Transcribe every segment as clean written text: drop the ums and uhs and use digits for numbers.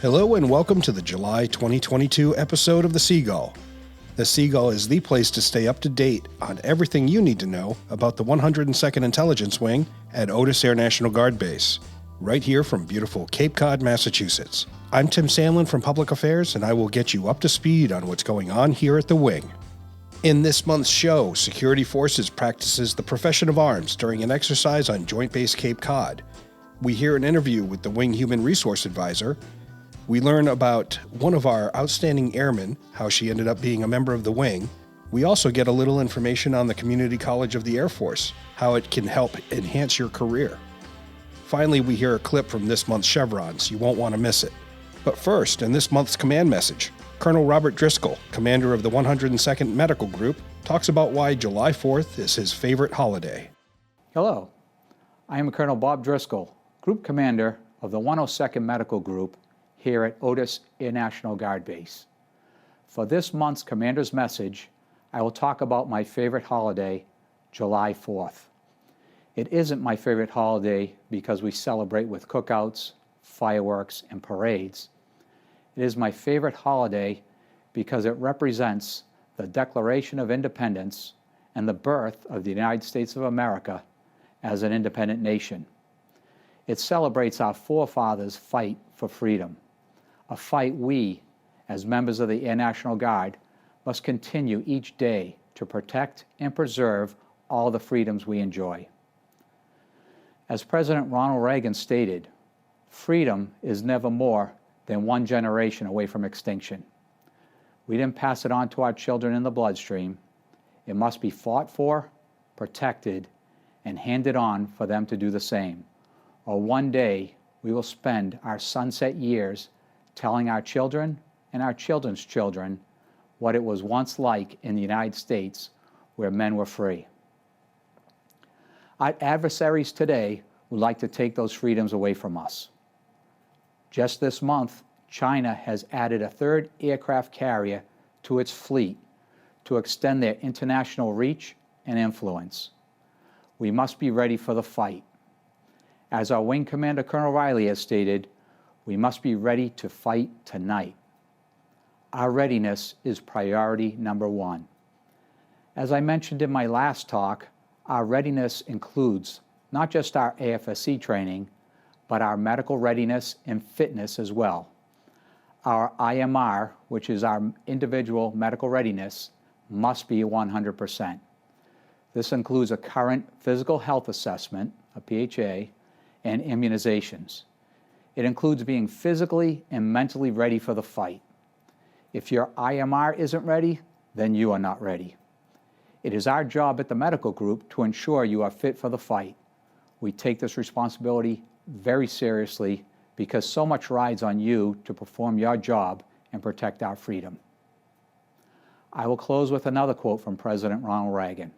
Hello and welcome to the July 2022 episode of the Seagull. The Seagull is the place to stay up to date on everything you need to know about the 102nd Intelligence Wing at Otis Air National Guard Base, right here from beautiful Cape Cod, Massachusetts. I'm Tim Sandlin from Public Affairs, and I will get you up to speed on what's going on here at the Wing. In this month's show, Security Forces practices the profession of arms during an exercise on Joint Base Cape Cod. We hear an interview with the Wing Human Resource Advisor. We learn about one of our outstanding airmen, how she ended up being a member of the Wing. We also get a little information on the Community College of the Air Force, how it can help enhance your career. Finally, we hear a clip from this month's Chevrons. You won't want to miss it. But first, in this month's command message, Colonel Robert Driscoll, commander of the 102nd Medical Group, talks about why July 4th is his favorite holiday. Hello, I am Colonel Bob Driscoll, Group Commander of the 102nd Medical Group here at Otis Air National Guard Base. For this month's commander's message, I will talk about my favorite holiday, July 4th. It isn't my favorite holiday because we celebrate with cookouts, fireworks, and parades. It is my favorite holiday because it represents the Declaration of Independence and the birth of the United States of America as an independent nation. It celebrates our forefathers' fight for freedom, a fight we, as members of the Air National Guard, must continue each day to protect and preserve all the freedoms we enjoy. As President Ronald Reagan stated, freedom is never more than one generation away from extinction. We didn't pass it on to our children in the bloodstream. It must be fought for, protected, and handed on for them to do the same. Or one day we will spend our sunset years telling our children and our children's children what it was once like in the United States where men were free. Our adversaries today would like to take those freedoms away from us. Just this month, China has added a third aircraft carrier to its fleet to extend their international reach and influence. We must be ready for the fight. As our Wing Commander Colonel Riley has stated, we must be ready to fight tonight. Our readiness is priority number one. As I mentioned in my last talk, our readiness includes not just our AFSC training, but our medical readiness and fitness as well. Our IMR, which is our individual medical readiness, must be 100%. This includes a current physical health assessment, a PHA, and immunizations. It includes being physically and mentally ready for the fight. If your IMR isn't ready, then you are not ready. It is our job at the medical group to ensure you are fit for the fight. We take this responsibility very seriously because so much rides on you to perform your job and protect our freedom. I will close with another quote from President Ronald Reagan.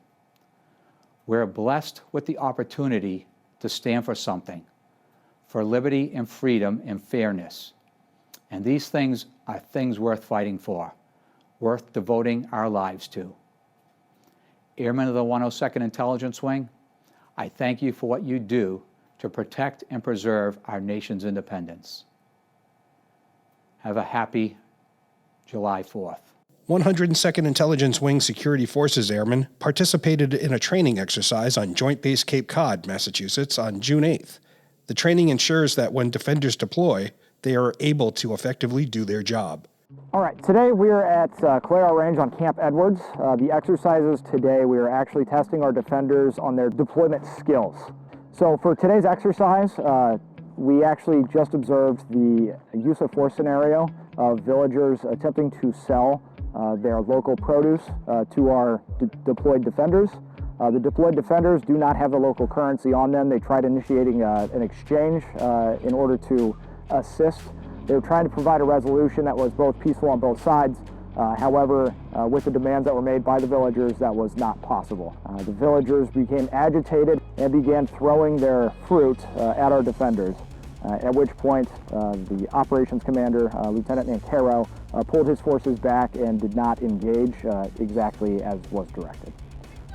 We're blessed with the opportunity to stand for something, for liberty and freedom and fairness. And these things are things worth fighting for, worth devoting our lives to. Airmen of the 102nd Intelligence Wing, I thank you for what you do to protect and preserve our nation's independence. Have a happy July 4th. 102nd Intelligence Wing Security Forces Airmen participated in a training exercise on Joint Base Cape Cod, Massachusetts on June 8th. The training ensures that when defenders deploy, they are able to effectively do their job. All right, today we are at Clare Range on Camp Edwards. The exercises today, we are actually testing our defenders on their deployment skills. So for today's exercise, we actually just observed the use of force scenario of villagers attempting to sell their local produce to our deployed defenders. The deployed defenders do not have the local currency on them. They tried initiating an exchange in order to assist. They were trying to provide a resolution that was both peaceful on both sides. However, with the demands that were made by the villagers, that was not possible. The villagers became agitated and began throwing their fruit at our defenders, at which point the operations commander, Lieutenant Nantero, pulled his forces back and did not engage exactly as was directed.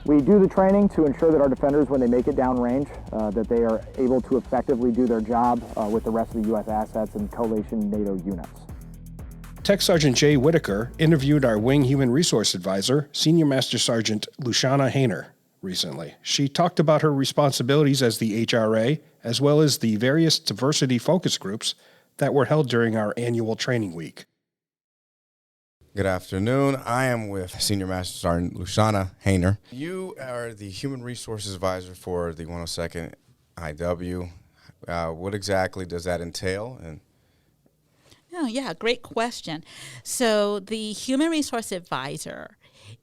We do the training to ensure that our defenders, when they make it downrange, that they are able to effectively do their job with the rest of the U.S. assets and coalition NATO units. Tech Sergeant Jay Whitaker interviewed our Wing Human Resource Advisor, Senior Master Sergeant Luciana Hayner, recently. She talked about her responsibilities as the HRA, as well as the various diversity focus groups that were held during our annual training week. Good afternoon. I am with Senior Master Sergeant Luciana Hayner. You are the Human Resources Advisor for the 102nd IW. What exactly does that entail? Oh, yeah, great question. So the Human Resource Advisor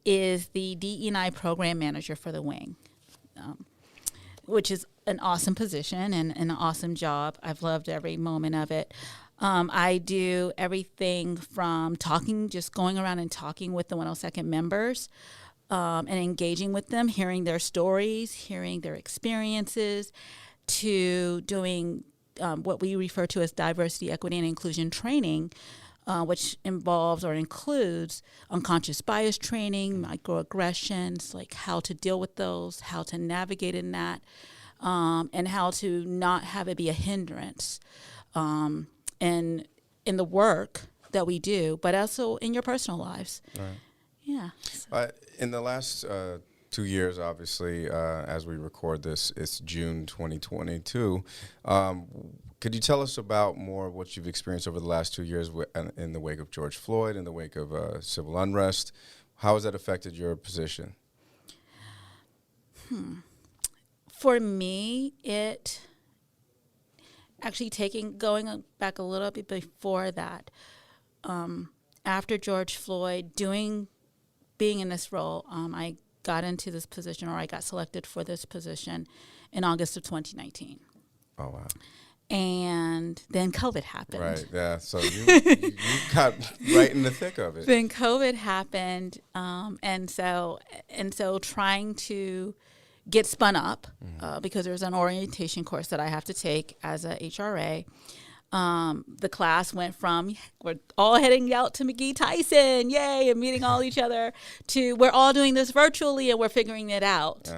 is the DE&I Program Manager for the Wing, which is an awesome position and an awesome job. I've loved every moment of it. I do everything from just going around and talking with the 102nd members and engaging with them, hearing their stories, hearing their experiences, to doing what we refer to as diversity, equity, and inclusion training, which involves or includes unconscious bias training, microaggressions, like how to deal with those, how to navigate in that, and how to not have it be a hindrance in the work that we do, but also in your personal lives. Right. Yeah. In the last 2 years, obviously, as we record this, it's June 2022. Could you tell us about more of what you've experienced over the last 2 years in the wake of George Floyd, in the wake of civil unrest? How has that affected your position? For me, it actually going back a little bit before that, after George Floyd, being in this role, I got into this position, or I got selected for this position in August of 2019. Oh, wow. And then COVID happened. Right, yeah. So you got right in the thick of it. Then COVID happened, and so trying to get spun up because there's an orientation course that I have to take as a HRA. The class went from we're all heading out to McGee Tyson, yay, and meeting all each other, to we're all doing this virtually and we're figuring it out.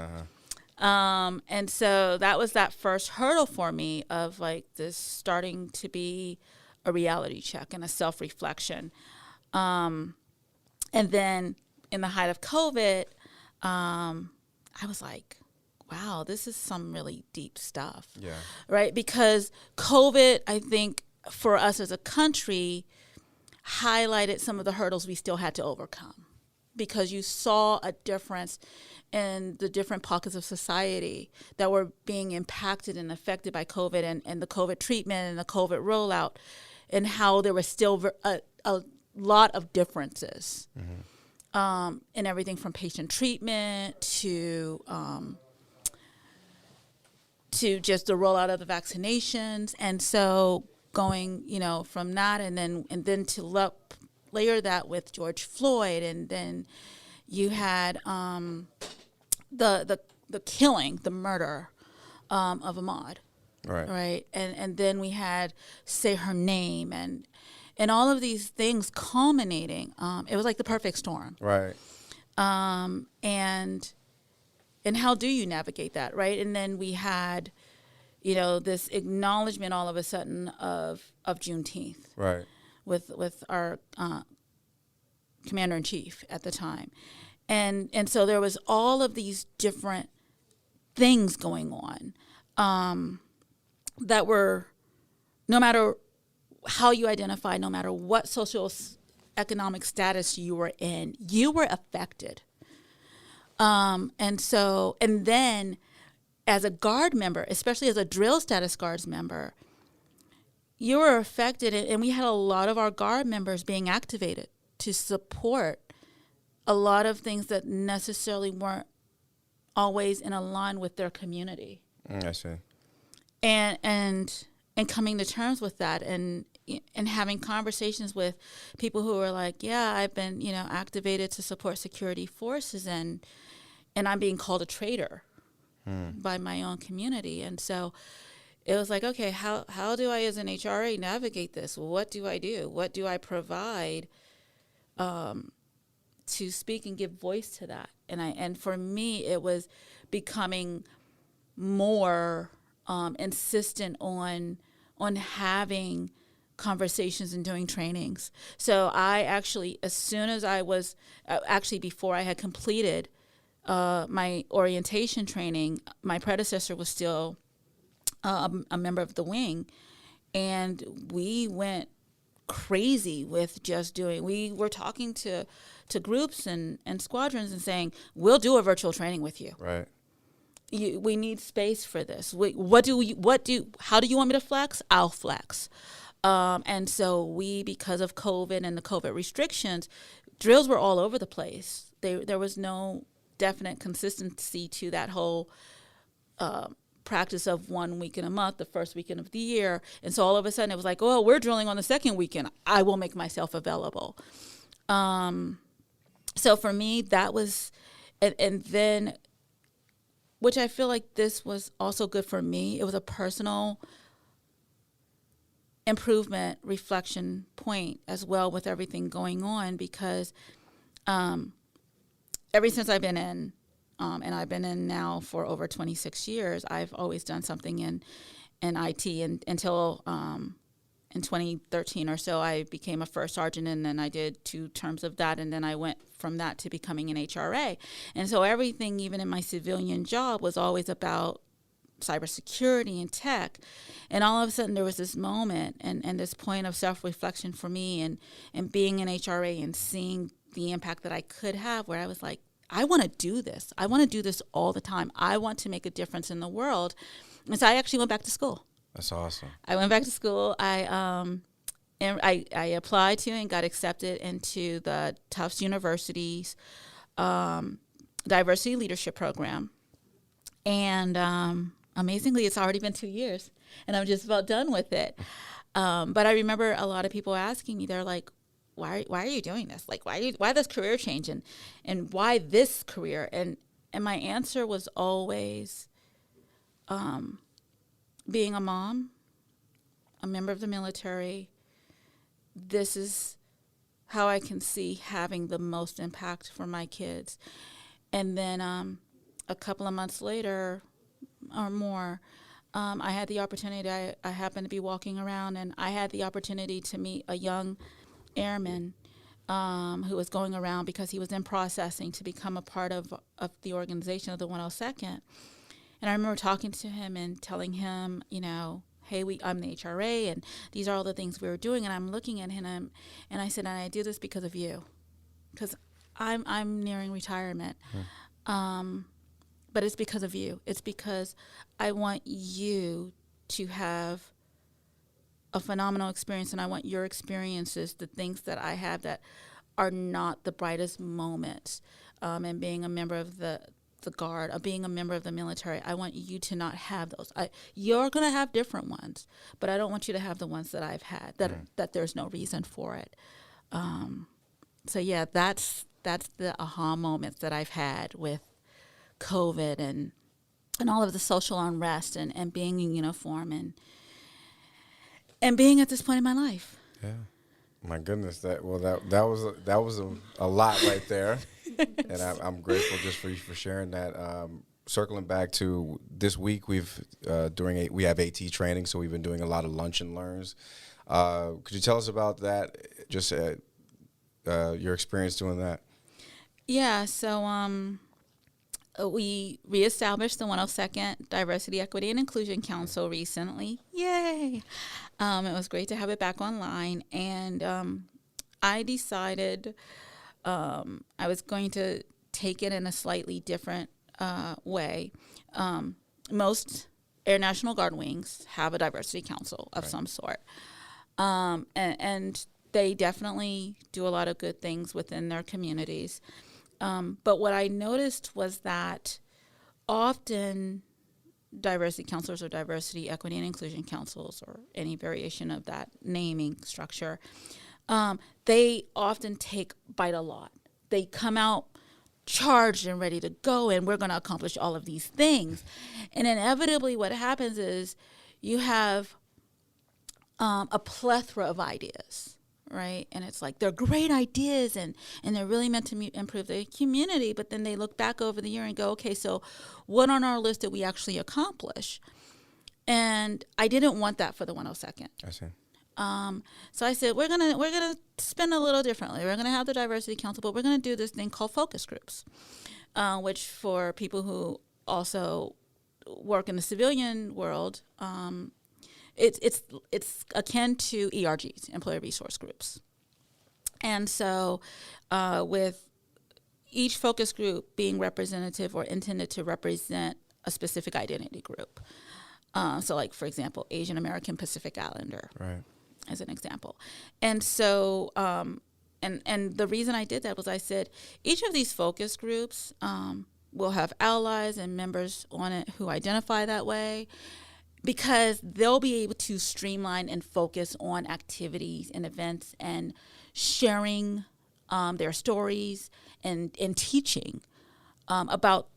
And so that was that first hurdle for me of like this starting to be a reality check and a self-reflection. And then in the height of COVID, I was like, wow, this is some really deep stuff. Yeah. Right? Because COVID, I think, for us as a country, highlighted some of the hurdles we still had to overcome. Because you saw a difference in the different pockets of society that were being impacted and affected by COVID and the COVID treatment and the COVID rollout, and how there was still a lot of differences. In everything from patient treatment to just the rollout of the vaccinations. And so going, from that and then to layer that with George Floyd, and then you had the killing, the murder of Ahmaud. Right. And then we had Say Her Name and all of these things culminating. It was like the perfect storm. Right. And how do you navigate that, right? And then we had, this acknowledgement all of a sudden of Juneteenth. Right. With our commander-in-chief at the time. And so there was all of these different things going on that were, no matter how you identify, no matter what social economic status you were in, you were affected. And then as a Guard member, especially as a drill status Guards member, you were affected, and we had a lot of our Guard members being activated to support a lot of things that necessarily weren't always in line with their community. I see. And coming to terms with that, and having conversations with people who are like, yeah, I've been, activated to support security forces, and I'm being called a traitor by my own community. And so it was like, okay, how do I as an HRA navigate this? What do I do? What do I provide to speak and give voice to that. And for me, it was becoming more insistent on having conversations and doing trainings. So I actually, as soon as I was, before I had completed my orientation training, my predecessor was still a member of the wing, and we went crazy with just doing, we were talking to groups and squadrons and saying, we'll do a virtual training with you. Right. We need space for this. How do you want me to flex? I'll flex. And so because of COVID and the COVID restrictions, drills were all over the place. There was no definite consistency to that whole practice of 1 week in a month, the first weekend of the year. And so all of a sudden it was like, oh, we're drilling on the second weekend. I will make myself available. So for me, that was, and then, which I feel like this was also good for me. It was a personal improvement, reflection point as well with everything going on, because ever since I've been in, and I've been in now for over 26 years, I've always done something in IT, and until in 2013 or so, I became a first sergeant, and then I did 2 terms of that, and then I went from that to becoming an HRA. And so everything, even in my civilian job, was always about cybersecurity and tech. And all of a sudden there was this moment and this point of self-reflection for me, and being an HRA and seeing the impact that I could have, where I was like, I want to do this. I want to do this all the time. I want to make a difference in the world. And so I actually went back to school. That's awesome. I went back to school. I applied to and got accepted into the Tufts University's diversity leadership program. And amazingly, it's already been 2 years, and I'm just about done with it. But I remember a lot of people asking me, they're like, why are you doing this? Like, why this career change, and why this career? And my answer was always being a mom, a member of the military. This is how I can see having the most impact for my kids. And then a couple of months later or more, I had the opportunity, I happened to be walking around, and I had the opportunity to meet a young airman who was going around because he was in processing to become a part of the organization of the 102nd. And I remember talking to him and telling him, hey, I'm the HRA, and these are all the things we were doing. And I'm looking at him, and I said, and I do this because of you, because I'm nearing retirement. But it's because of you. It's because I want you to have a phenomenal experience, and I want your experiences, the things that I have that are not the brightest moments, and being a member of the Guard, or being a member of the military, I want you to not have those. You're going to have different ones, but I don't want you to have the ones that I've had, that there's no reason for it. So yeah, that's the aha moments that I've had with COVID and all of the social unrest and being in uniform and being at this point in my life. Yeah, my goodness, that was a lot right there, and I'm grateful just for you for sharing that. Circling back to this week, we have AT training, so we've been doing a lot of lunch and learns. Could you tell us about that? Just your experience doing that. Yeah, so we reestablished the 102nd Diversity, Equity, and Inclusion Council recently. Yay! It was great to have it back online. And I decided I was going to take it in a slightly different way. Most Air National Guard wings have a diversity council of some sort. And they definitely do a lot of good things within their communities. But what I noticed was that often diversity counselors or diversity, equity, and inclusion councils, or any variation of that naming structure, they often bite a lot. They come out charged and ready to go, and we're going to accomplish all of these things. And inevitably what happens is you have a plethora of ideas, right? And it's like they're great ideas and they're really meant to improve the community, but then they look back over the year and go, okay, so what on our list did we actually accomplish? And I didn't want that for the 102nd. I see. So I said, we're gonna spin a little differently. We're gonna have the Diversity Council, but we're gonna do this thing called focus groups, which for people who also work in the civilian world, it's akin to ERGs, employee resource groups. And so with each focus group being representative or intended to represent a specific identity group. So like, for example, Asian American Pacific Islander, Right. as an example. And so, and the reason I did that was I said, each of these focus groups will have allies and members on it who identify that way, because they'll be able to streamline and focus on activities and events and sharing their stories and teaching about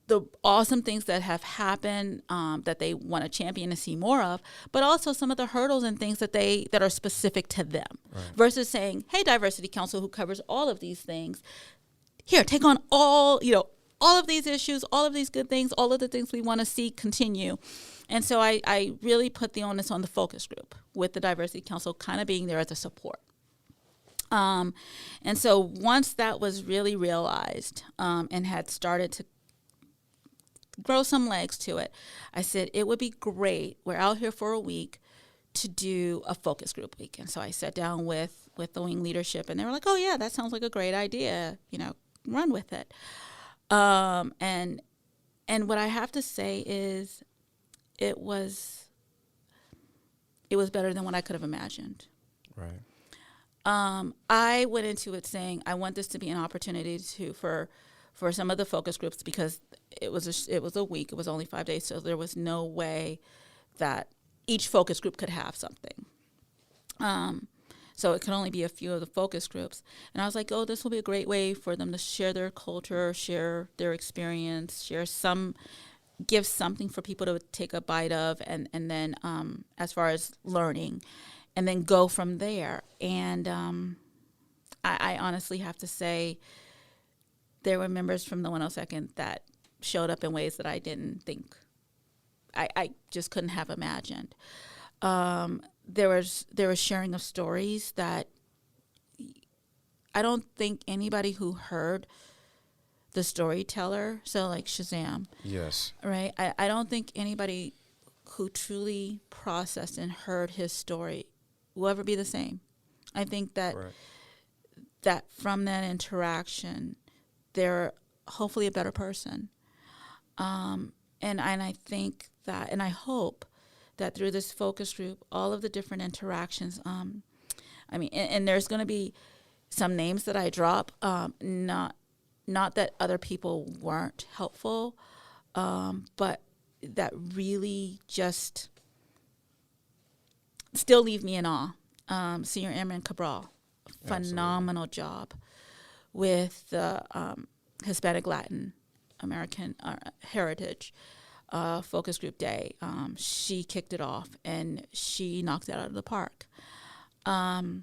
the awesome things that have happened that they want to champion and see more of, but also some of the hurdles and things that are specific to them, right. Versus saying, hey, Diversity Council, who covers all of these things, here, take on all of these issues, all of these good things, all of the things we want to see continue. And so I really put the onus on the focus group, with the Diversity Council kind of being there as a support. And so once that was really realized and had started to grow some legs to it, I said it would be great. We're out here for a week to do a focus group week. And so I sat down with the wing leadership, and they were like, oh yeah, that sounds like a great idea, run with it. And what I have to say is it was better than what I could have imagined. Right. I went into it saying I want this to be an opportunity for some of the focus groups, because it was a week. It was only 5 days, so there was no way that each focus group could have something. So it could only be a few of the focus groups. And I was like, oh, this will be a great way for them to share their culture, share their experience, give something for people to take a bite of, and then as far as learning, and then go from there. And I honestly have to say, there were members from the 102nd that showed up in ways that I didn't think, I just couldn't have imagined. There was sharing of stories that I don't think anybody who heard the storyteller, so like Shazam. Yes. Right? I don't think anybody who truly processed and heard his story will ever be the same. I think that Right. that from that interaction, they're hopefully a better person. And I think that, and I hope that through this focus group, all of the different interactions, and there's going to be some names that I drop, not that other people weren't helpful, but that really just still leave me in awe. Senior Airman Cabral, phenomenal job with the Hispanic Latin American Heritage Focus Group Day. She kicked it off, and she knocked it out of the park. And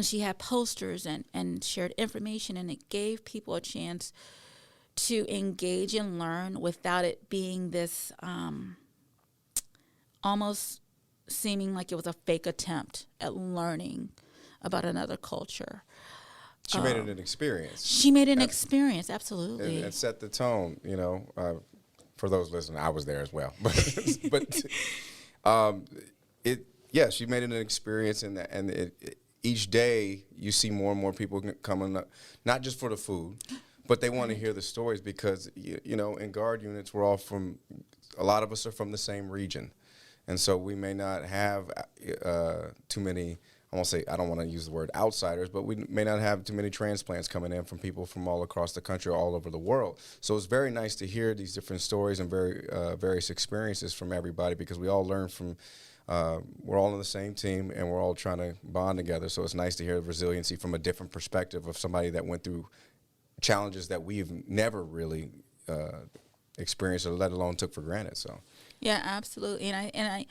she had posters and shared information, and it gave people a chance to engage and learn without it being this almost seeming like it was a fake attempt at learning about another culture. She made it an experience. She made it an experience, absolutely. And set the tone, for those listening. I was there as well. But she made it an experience, and each day you see more and more people coming up, not just for the food, but they want to hear the stories, because, in guard units, a lot of us are from the same region. And so we may not have too many, I don't want to use the word outsiders, but we may not have too many transplants coming in from people from all across the country, all over the world. So it's very nice to hear these different stories and various experiences from everybody, because we all learn from, we're all on the same team, and we're all trying to bond together. So it's nice to hear resiliency from a different perspective of somebody that went through challenges that we've never really experienced, or let alone took for granted. So. Yeah, absolutely. And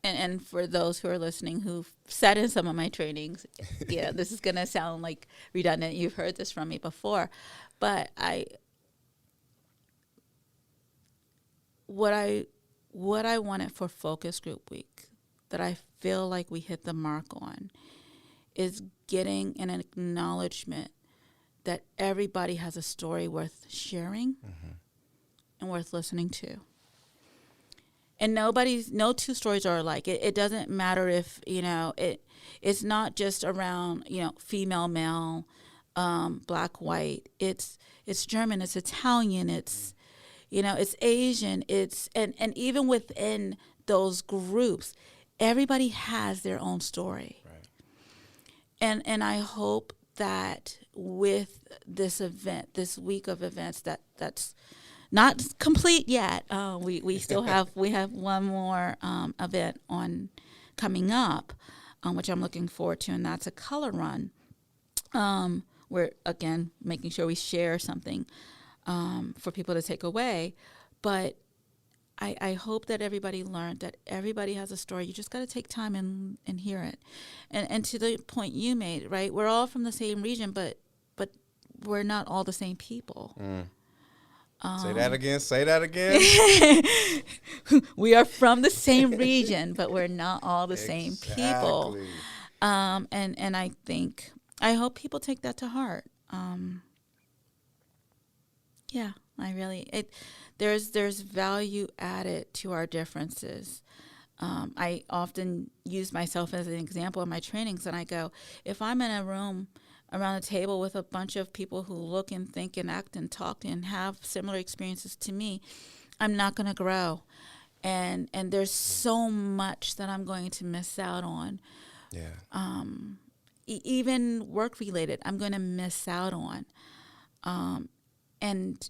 and for those who are listening who've sat in some of my trainings, yeah, this is going to sound like redundant. You've heard this from me before, but what I wanted for Focus Group Week that I feel like we hit the mark on is getting an acknowledgement that everybody has a story worth sharing and worth listening to. And no two stories are alike. It doesn't matter if, it's not just around, female, male, black, white. It's German, it's Italian, it's Asian, and even within those groups, everybody has their own story. Right. And I hope that with this event, this week of events, that's not complete yet. We still have one more event coming up, which I'm looking forward to, and that's a color run. We're again making sure we share something for people to take away, but I hope that everybody learned that everybody has a story. You just got to take time and hear it. And to the point you made, right? We're all from the same region, but we're not all the same people. Say that again. We are from the same region, but we're not all the same people. And I hope people take that to heart. Yeah, there's value added to our differences. I often use myself as an example in my trainings, and I go, if I'm in a room around a table with a bunch of people who look and think and act and talk and have similar experiences to me, I'm not going to grow. And there's so much that I'm going to miss out on. Yeah. Even work related, I'm going to miss out on. And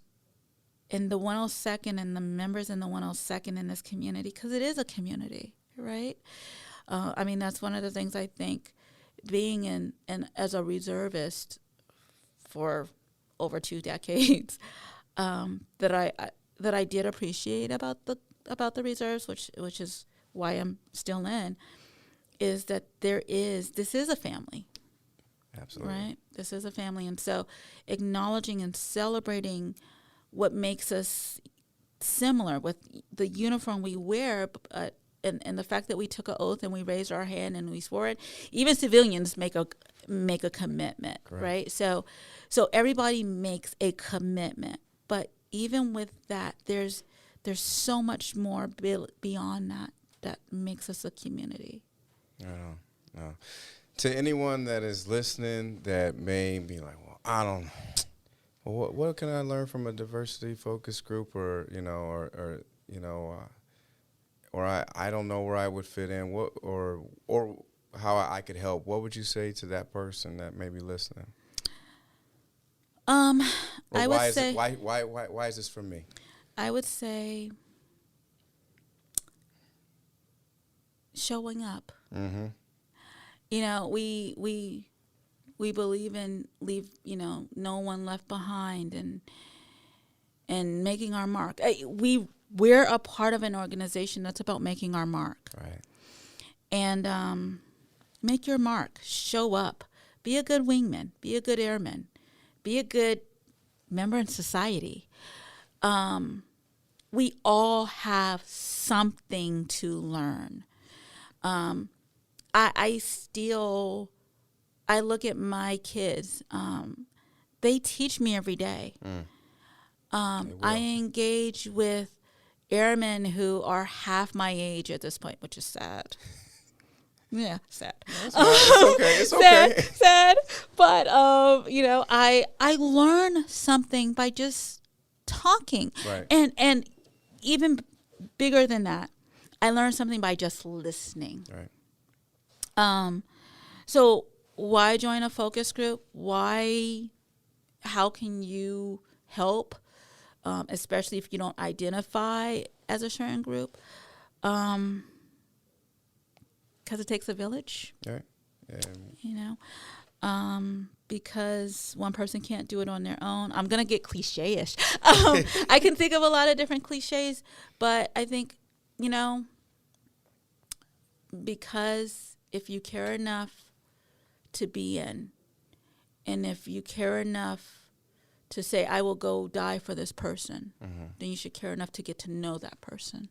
the 102nd and the members in the 102nd in this community, because it is a community, right? That's one of the things I think being in as a reservist for over 2 decades, that I did appreciate about the reserves, which is why I'm still in, is that this is a family. Absolutely. Right? This is a family. And so acknowledging and celebrating what makes us similar with the uniform we wear, and the fact that we took an oath and we raised our hand and we swore it. Even civilians make a commitment, right? So everybody makes a commitment. But even with that, there's so much more beyond that makes us a community. No. To anyone that is listening that may be like, what can I learn from a diversity focus group, or I don't know where I would fit in, or how I could help. What would you say to that person that may be listening? I would say, why is this for me? I would say showing up. Mm-hmm. We believe in no one left behind and making our mark. We're a part of an organization that's about making our mark. Right. And make your mark. Show up. Be a good wingman. Be a good airman. Be a good member in society. We all have something to learn. I look at my kids. They teach me every day. I engage with airmen who are half my age at this point, which is sad. Yeah, sad. It's okay. Sad. But I learn something by just talking. Right. And even bigger than that, I learn something by just listening. Right. So why join a focus group? How can you help? Especially if you don't identify as a certain group. Because it takes a village. Right. Because one person can't do it on their own. I'm going to get cliche-ish. I can think of a lot of different cliches, but I think, because if you care enough to be in, and if you care enough to say, I will go die for this person, then you should care enough to get to know that person.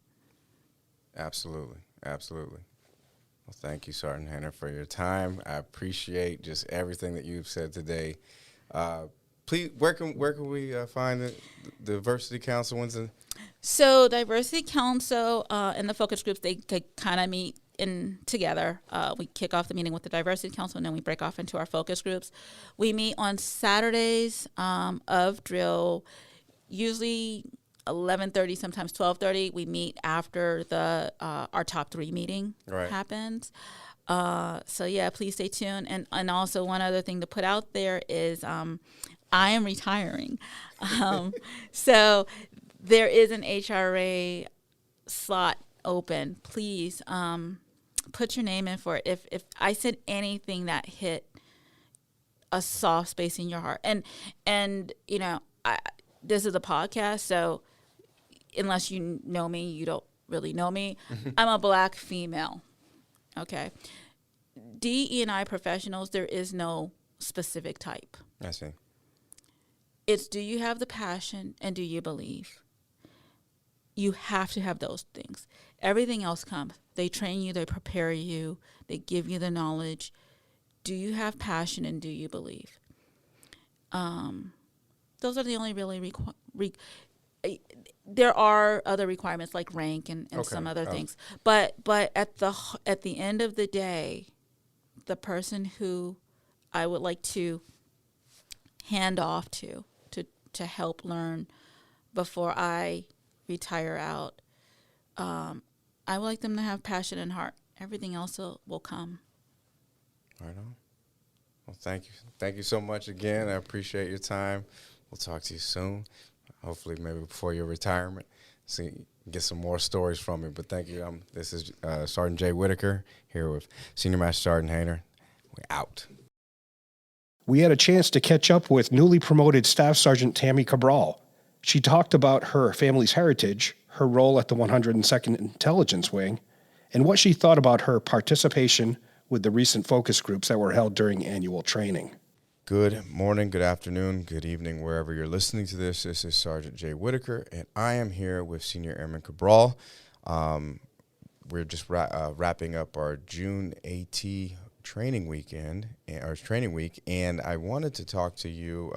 Absolutely. Absolutely. Well, thank you, Sergeant Hayner, for your time. I appreciate just everything that you've said today. Please, where can we find the Diversity Council? So Diversity Council and the focus groups, they kind of meet together. We kick off the meeting with the Diversity Council, and then we break off into our focus groups. We meet on Saturdays of drill, usually 11:30, sometimes 12:30. We meet after our top 3 meeting happens. So yeah, please stay tuned. And also one other thing to put out there is I am retiring. So there is an HRA slot open. Please put your name in for it. If I said anything that hit a soft space in your heart, and you know, this is a podcast, so unless you know me, you don't really know me. I'm a Black female. Okay. DE&I professionals, there is no specific type. I see. It's, do you have the passion and do you believe? You have to have those things. Everything else comes. They train you, they prepare you, they give you the knowledge. Do you have passion and do you believe? Those are the only really there are other requirements like rank and some other things. But at the end of the day, the person who I would like to hand off to help learn before I retire out, I would like them to have passion and heart. Everything else will come. Right on. Well, thank you. Thank you so much again. I appreciate your time. We'll talk to you soon. Hopefully maybe before your retirement. Get some more stories from you. But thank you. This is Sergeant Jay Whitaker here with Senior Master Sergeant Hayner. We're out. We had a chance to catch up with newly promoted Staff Sergeant Tammy Cabral. She talked about her family's heritage, her role at the 102nd Intelligence Wing, and what she thought about her participation with the recent focus groups that were held during annual training. Good morning, good afternoon, good evening, wherever you're listening to this. This is Sergeant Jay Whitaker, and I am here with Senior Airman Cabral. We're just wrapping up our June AT training week, and I wanted to talk to you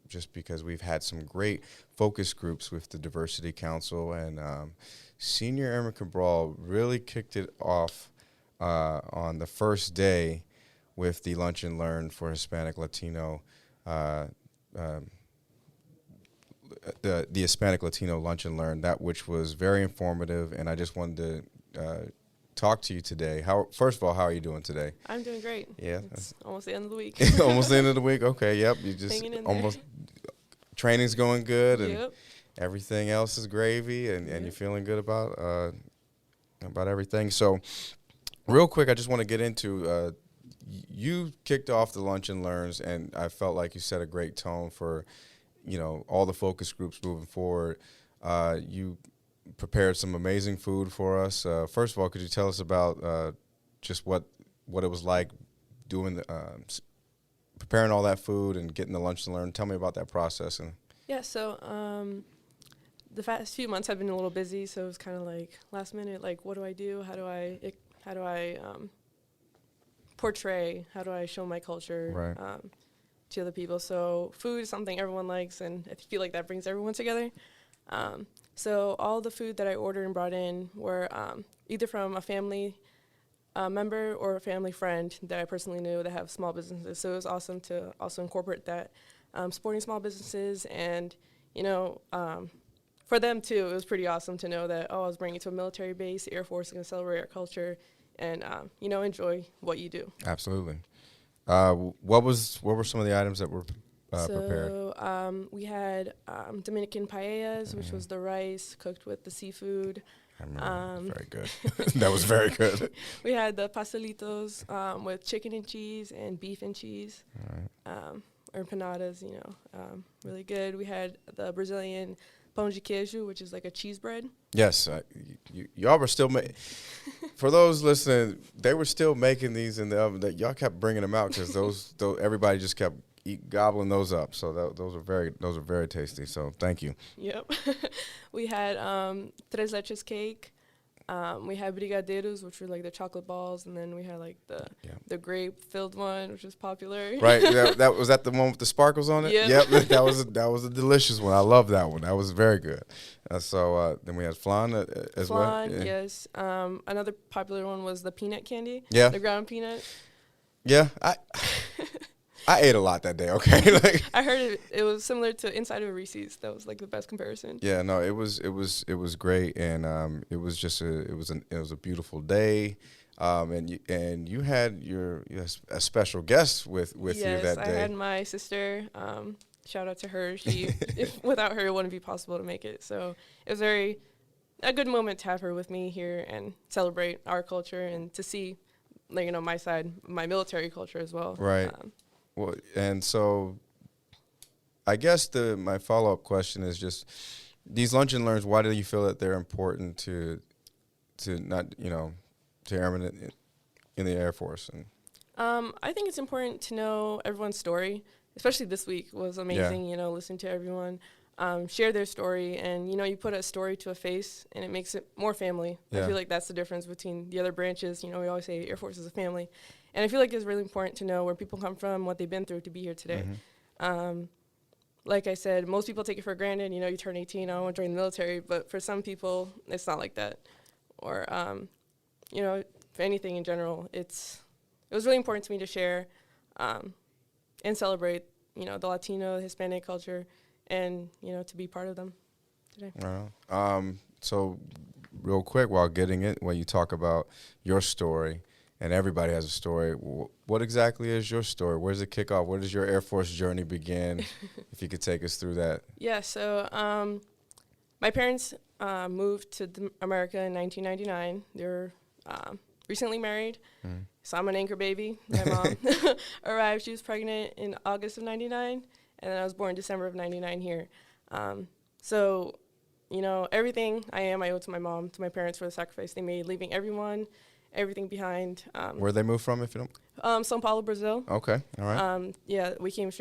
just because we've had some great focus groups with the Diversity Council, and Senior Airman Cabral really kicked it off on the first day with the Lunch and Learn for Hispanic Latino, the Hispanic Latino Lunch and Learn, that which was very informative, and I just wanted to talk to you today. First of all, how are you doing today? I'm doing great. Yeah. It's almost the end of the week. Almost the end of the week? Okay, yep. You just hanging in almost there. Training's going good, and Yep. everything else is gravy, and you're feeling good about everything. So real quick, I just want to get into you kicked off the Lunch and Learns, and I felt like you set a great tone for, all the focus groups moving forward. You prepared some amazing food for us. First of all, could you tell us about just what it was like doing preparing all that food and getting the Lunch and Learn? Tell me about that process. Yeah, so the past few months have been a little busy, so it was kind of like last minute, like, what do I do? How do I portray? How do I show my culture to other people? So food is something everyone likes, and I feel like that brings everyone together. So all the food that I ordered and brought in were either from a family member or a family friend that I personally knew that have small businesses. So it was awesome to also incorporate that, supporting small businesses, and for them too, it was pretty awesome to know that, I was bringing it to a military base, the Air Force is going to celebrate our culture, and enjoy what you do. Absolutely. What were some of the items that were prepared? So we had Dominican paellas, which was the rice cooked with the seafood. I remember. Very good. That was very good. We had the pastelitos with chicken and cheese and beef and cheese. All right. Or empanadas, really good. We had the Brazilian pão de queijo, which is like a cheese bread. Yes, y'all were still for those listening, they were still making these in the oven. That y'all kept bringing them out because those everybody just kept gobbling those up. So those are very tasty. So thank you. Yep. We had tres leches cake. We had brigadeiros, which were like the chocolate balls, and then we had like the grape filled one, which was popular. Right. That was that the one with the sparkles on it. Yeah. Yep. That was a delicious one. I love that one. That was very good. So then we had flan as well. Flan, yes. Another popular one was the peanut candy. Yeah. The ground peanut. Yeah. I ate a lot that day. Okay. Like, I heard it was similar to inside of a Reese's. That was like the best comparison. yeah. No. It was great, and it was just it was a beautiful day. And you had a special guest with you that Yes, day. I had my sister. Shout out to her. Without her, it wouldn't be possible to make it. So it was a good moment to have her with me here and celebrate our culture and to see, like, you know, my side, my military culture as well. Right. Well, and so I guess my follow-up question is just these lunch and learns. Why do you feel that they're important to not, you know, to airmen in the Air Force? And I think it's important to know everyone's story, especially this week was amazing. Yeah. You know, listening to everyone share their story, and you know, you put a story to a face, and it makes it more family. Yeah. I feel like that's the difference between the other branches. You know, we always say Air Force is a family, and I feel like it's really important to know where people come from, what they've been through to be here today. Mm-hmm. Like I said, most people take it for granted. You know, you turn 18, I want to join the military, but for some people, it's not like that. Or, you know, for anything in general, it was really important to me to share and celebrate, you know, the Latino, Hispanic culture, and, you know, to be part of them today. So real quick, while you talk about your story, and everybody has a story, what exactly is your story? Where does it kick off? Where does your Air Force journey begin? If you could take us through that. Yeah, so my parents moved to America in 1999. They were recently married, so I'm an anchor baby. My mom arrived. She was pregnant in August of 99, and then I was born December of 99 here. So, you know, everything I owe to my mom, to my parents for the sacrifice they made, leaving everything behind. Where they moved from, if you don't? São Paulo, Brazil. Okay, all right. Yeah, they came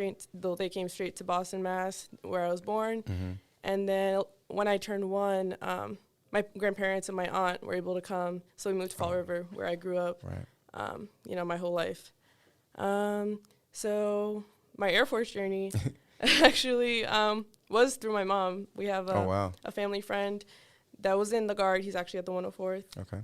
straight to Boston, Mass, where I was born. Mm-hmm. And then when I turned 1, my grandparents and my aunt were able to come, so we moved to Fall River, where I grew up. Right. You know, my whole life. So my Air Force journey actually was through my mom. We have a family friend that was in the Guard. He's actually at the 104th. Okay.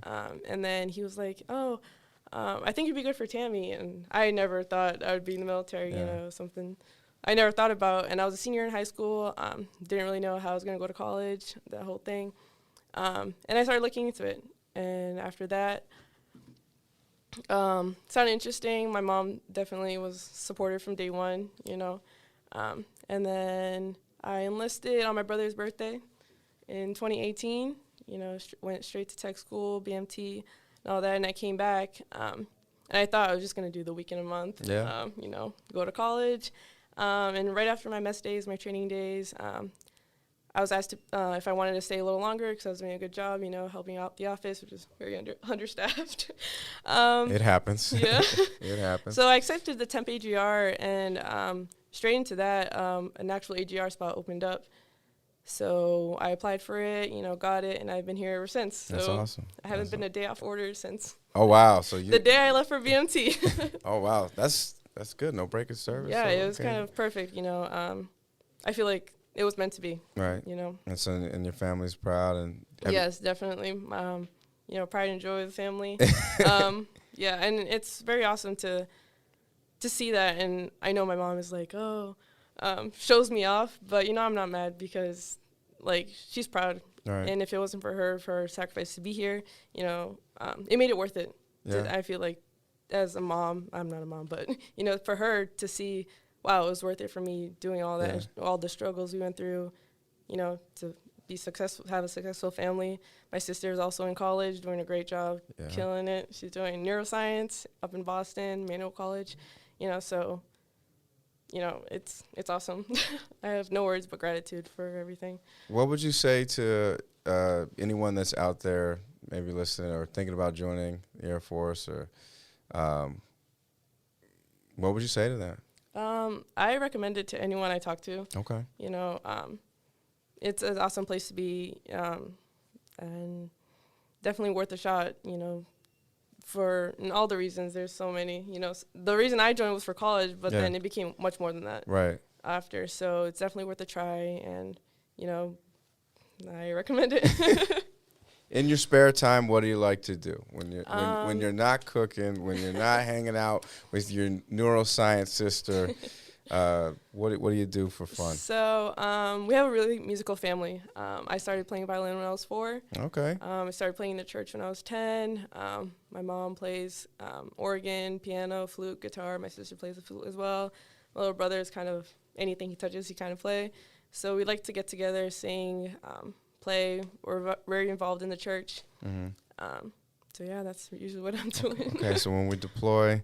And then he was like, I think you'd be good for Tammy. And I never thought I would be in the military, you know, something I never thought about. And I was a senior in high school, didn't really know how I was going to go to college, that whole thing. And I started looking into it. And after that, sounded interesting. My mom definitely was supportive from day one, you know. And then I enlisted on my brother's birthday in 2018, you know, went straight to tech school, BMT, and all that. And I came back, and I thought I was just going to do the weekend a month, you know, go to college. And right after my mess days, my training days, I was asked if I wanted to stay a little longer because I was doing a good job, you know, helping out the office, which is very understaffed. It happens. Yeah. It happens. So I accepted the temp AGR, and straight into that, an actual AGR spot opened up. So I applied for it, you know, got it, and I've been here ever since. So that's awesome. I haven't been a day off order since. Oh, wow. So the day I left for BMT. Oh, wow. That's good. No break of service. Yeah, so, it was kind of perfect, you know. I feel like it was meant to be. Right. You know. And so, and your family's proud. And yes, definitely. You know, pride and joy of the family. Yeah, and it's very awesome to see that. And I know my mom is like, shows me off, but you know, I'm not mad because like she's proud. Right. And if it wasn't for her sacrifice to be here, you know, it made it worth it. Yeah. I feel like as a mom, I'm not a mom, but you know, for her to see, wow, it was worth it for me doing all that, all the struggles we went through, you know, to be successful, have a successful family. My sister is also in college, doing a great job, killing it. She's doing neuroscience up in Boston, Manual College, you know, so, you know, it's awesome. I have no words but gratitude for everything. What would you say to anyone that's out there maybe listening or thinking about joining the Air Force, or what would you say to that? I recommend it to anyone I talk to. Okay. You know, it's an awesome place to be, and definitely worth a shot, you know, for all the reasons. There's so many, you know. The reason I joined was for college, but then it became much more than that after. So it's definitely worth a try, and, you know, I recommend it. In your spare time, what do you like to do when you're not cooking, when you're not hanging out with your neuroscience sister? What do you do for fun? So we have a really musical family. I started playing violin when I was 4. Okay. I started playing in the church when I was 10. My mom plays organ, piano, flute, guitar. My sister plays the flute as well. My little brother is kind of anything he touches, he kind of play. So we like to get together, sing, play. We're very involved in the church. Mm-hmm. So yeah, that's usually what I'm doing. Okay, so when we deploy,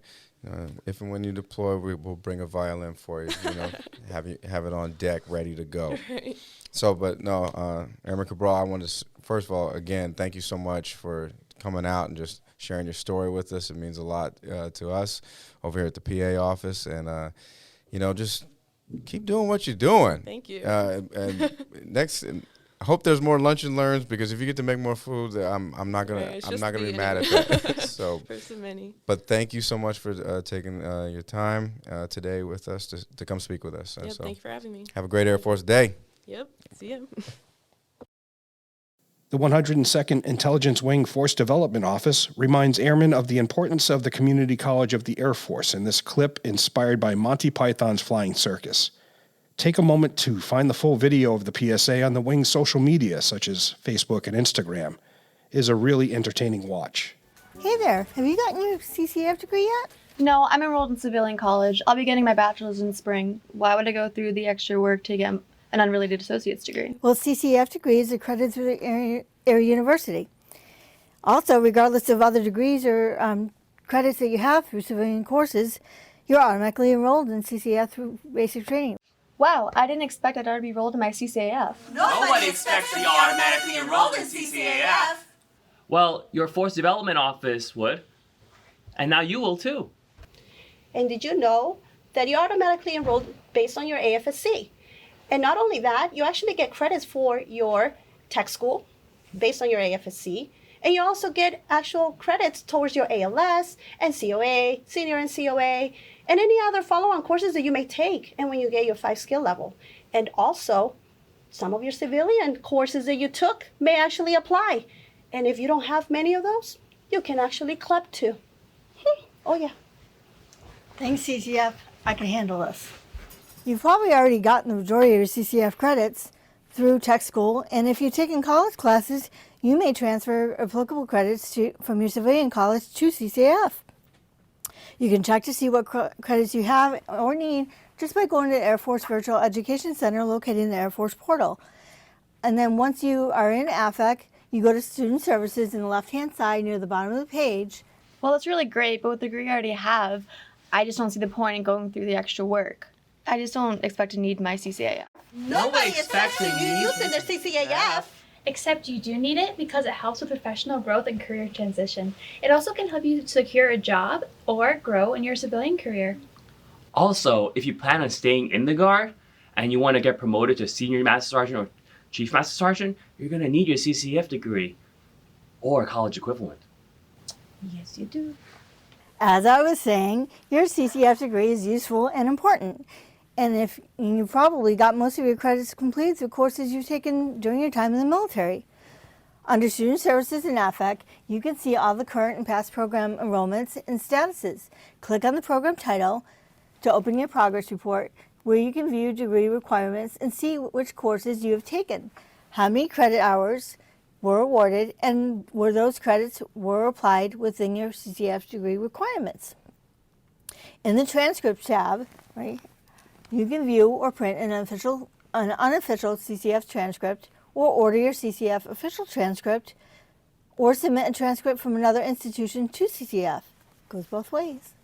if and when you deploy, we will bring a violin for you. You know, have it on deck, ready to go. Right. So, but no, Airman Cabral, I want to first of all, again, thank you so much for coming out and just sharing your story with us. It means a lot to us over here at the PA office, and you know, just keep doing what you're doing. Thank you. And next. I hope there's more lunch and learns, because if you get to make more food, I'm not gonna be mad at that. So, first of many. But thank you so much for taking your time today with us to come speak with us. Yep, so thank you for having me. Have a great Air Force Day. Yep, see ya. The 102nd Intelligence Wing Force Development Office reminds airmen of the importance of the Community College of the Air Force in this clip inspired by Monty Python's Flying Circus. Take a moment to find the full video of the PSA on the Wing's social media, such as Facebook and Instagram. It is a really entertaining watch. Hey there, have you gotten your CCAF degree yet? No, I'm enrolled in civilian college. I'll be getting my bachelor's in spring. Why would I go through the extra work to get an unrelated associate's degree? Well, CCAF degree is accredited through the area university. Also, regardless of other degrees or credits that you have through civilian courses, you're automatically enrolled in CCAF through basic training. Wow, I didn't expect I'd already be enrolled in my CCAF. Nobody expects to be automatically enrolled in CCAF. Well, your Force Development Office would, and now you will too. And did you know that you're automatically enrolled based on your AFSC? And not only that, you actually get credits for your tech school based on your AFSC, and you also get actual credits towards your ALS and COA, senior and COA, and any other follow-on courses that you may take, and when you get your 5 skill level. And also, some of your civilian courses that you took may actually apply. And if you don't have many of those, you can actually CLEP too. Oh yeah. Thanks, CCF. I can handle this. You've probably already gotten the majority of your CCF credits through tech school, and if you've taken college classes, you may transfer applicable credits from your civilian college to CCAF. You can check to see what credits you have or need just by going to the Air Force Virtual Education Center located in the Air Force portal. And then once you are in AFEC, you go to Student Services in the left-hand side near the bottom of the page. Well, that's really great, but with the degree I already have, I just don't see the point in going through the extra work. I just don't expect to need my CCAF. Nobody expects to use their CCAF. Except you do need it because it helps with professional growth and career transition. It also can help you secure a job or grow in your civilian career. Also, if you plan on staying in the Guard and you want to get promoted to Senior Master Sergeant or Chief Master Sergeant, you're going to need your CCAF degree or college equivalent. Yes, you do. As I was saying, your CCF degree is useful and important. And if you probably got most of your credits completed through courses you've taken during your time in the military. Under Student Services and AFEC, you can see all the current and past program enrollments and statuses. Click on the program title to open your progress report, where you can view degree requirements and see which courses you have taken, how many credit hours were awarded, and where those credits were applied within your CCF degree requirements. In the transcript tab, right, you can view or print an unofficial CCF transcript, or order your CCF official transcript, or submit a transcript from another institution to CCF. Goes both ways.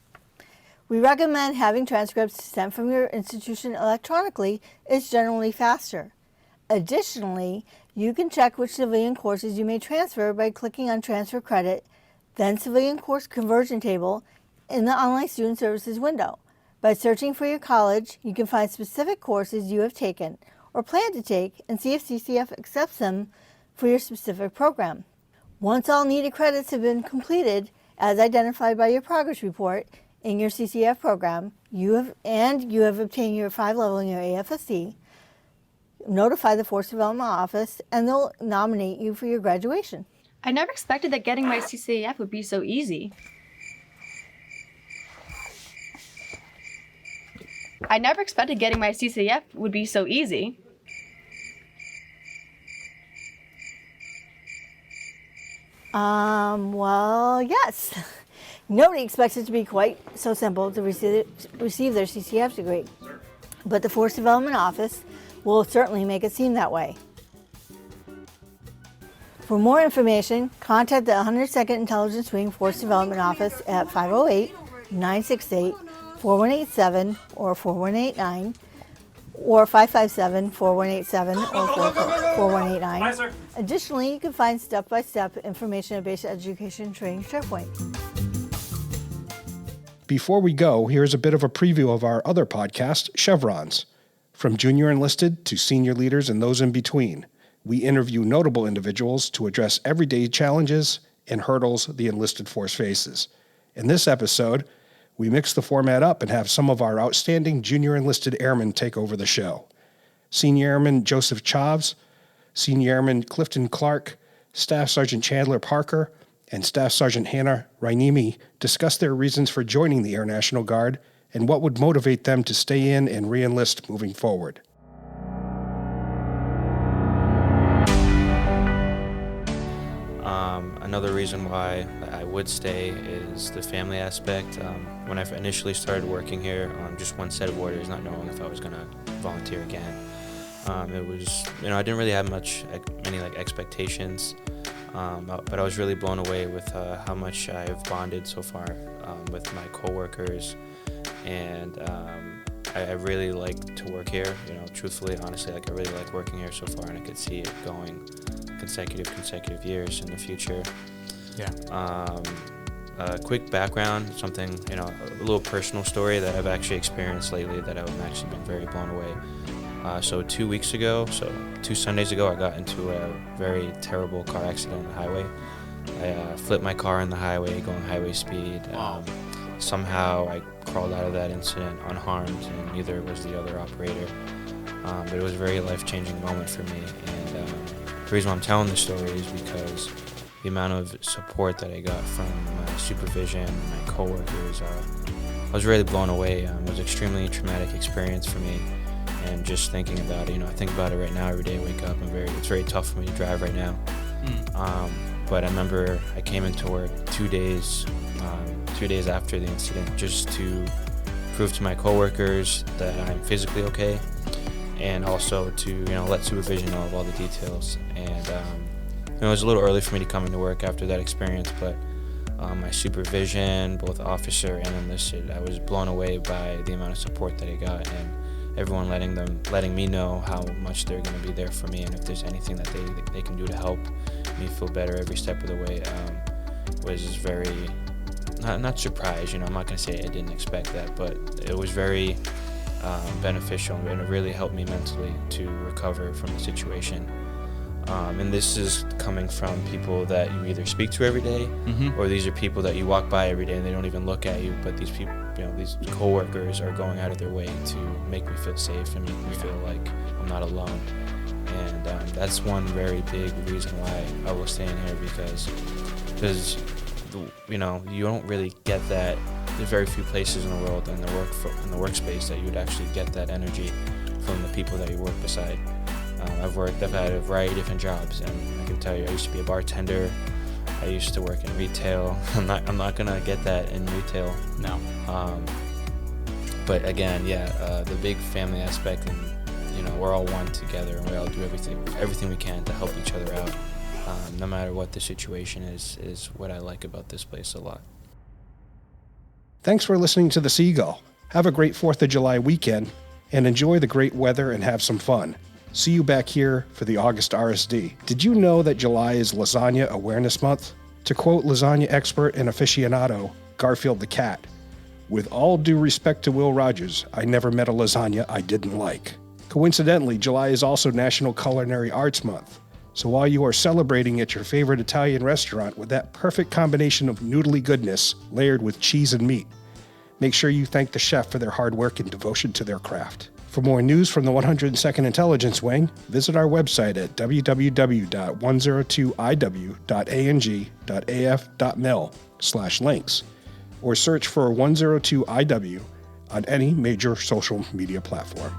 We recommend having transcripts sent from your institution electronically. It's generally faster. Additionally, You can check which civilian courses you may transfer by clicking on Transfer Credit, then Civilian Course Conversion Table in the Online Student Services window. By searching for your college, you can find specific courses you have taken or plan to take and see if CCF accepts them for your specific program. Once all needed credits have been completed, as identified by your progress report in your CCF program, you have obtained your 5 level in your AFSC, notify the Force Development Office, and they'll nominate you for your graduation. I never expected that getting my CCAF would be so easy. I never expected getting my CCAF would be so easy. Well, yes. Nobody expects it to be quite so simple to receive their CCF degree, but the Force Development Office will certainly make it seem that way. For more information, contact the 102nd Intelligence Wing Force Development Office at 508-968-4187 or 4189, or 557-4187 or 4189. Additionally, you can find step-by-step information at Basic Education Training SharePoint. Before we go, here's a bit of a preview of our other podcast, Chevrons. From junior enlisted to senior leaders and those in between, we interview notable individuals to address everyday challenges and hurdles the enlisted force faces. In this episode, we mix the format up and have some of our outstanding junior enlisted airmen take over the show. Senior Airman Joseph Chavs, Senior Airman Clifton Clark, Staff Sergeant Chandler Parker, and Staff Sergeant Hannah Rainimi discuss their reasons for joining the Air National Guard and what would motivate them to stay in and re-enlist moving forward. Another reason why I would stay is the family aspect. When I initially started working here on just one set of orders, not knowing if I was going to volunteer again, it was, I didn't really have many expectations, but I was really blown away with how much I've bonded so far with my coworkers, and I really like to work here. Truthfully, honestly, I really like working here so far, and I could see it going consecutive years in the future. Quick background, something, a little personal story that I've actually experienced lately that I've actually been very blown away. So 2 weeks ago, 2 Sundays ago, I got into a very terrible car accident on the highway. I flipped my car on the highway, going highway speed. Somehow I crawled out of that incident unharmed, and neither was the other operator. But it was a very life-changing moment for me, and the reason why I'm telling this story is because the amount of support that I got from my supervision, my coworkers, I was really blown away. It was an extremely traumatic experience for me, and just thinking about it, I think about it right now every day I wake up. It's very tough for me to drive right now. But I remember I came into work 2 days after the incident just to prove to my coworkers that I'm physically okay, and also to let supervision know of all the details. And it was a little early for me to come into work after that experience, but my supervision, both officer and enlisted, I was blown away by the amount of support that I got, and everyone letting me know how much they're going to be there for me, and if there's anything that they can do to help me feel better every step of the way, was very not surprised. I'm not going to say I didn't expect that, but it was very beneficial, and it really helped me mentally to recover from the situation. And this is coming from people that you either speak to every day, or these are people that you walk by every day and they don't even look at you, but these people, these coworkers are going out of their way to make me feel safe and make me feel like I'm not alone. And that's one very big reason why I will stay in here, because you don't really get that. There's very few places in the world in the workspace that you would actually get that energy from the people that you work beside. I've had a variety of different jobs, and I can tell you, I used to be a bartender. I used to work in retail. I'm not gonna get that in retail. No. But again, the big family aspect, and we're all one together, and we all do everything we can to help each other out, no matter what the situation is what I like about this place a lot. Thanks for listening to the Seagull. Have a great 4th of July weekend, and enjoy the great weather and have some fun. See you back here for the August RSD. Did you know that July is Lasagna Awareness Month? To quote lasagna expert and aficionado Garfield the Cat, "With all due respect to Will Rogers, I never met a lasagna I didn't like." Coincidentally, July is also National Culinary Arts Month. So while you are celebrating at your favorite Italian restaurant with that perfect combination of noodly goodness layered with cheese and meat, make sure you thank the chef for their hard work and devotion to their craft. For more news from the 102nd Intelligence Wing, visit our website at www.102iw.ang.af.mil/links or search for 102IW on any major social media platform.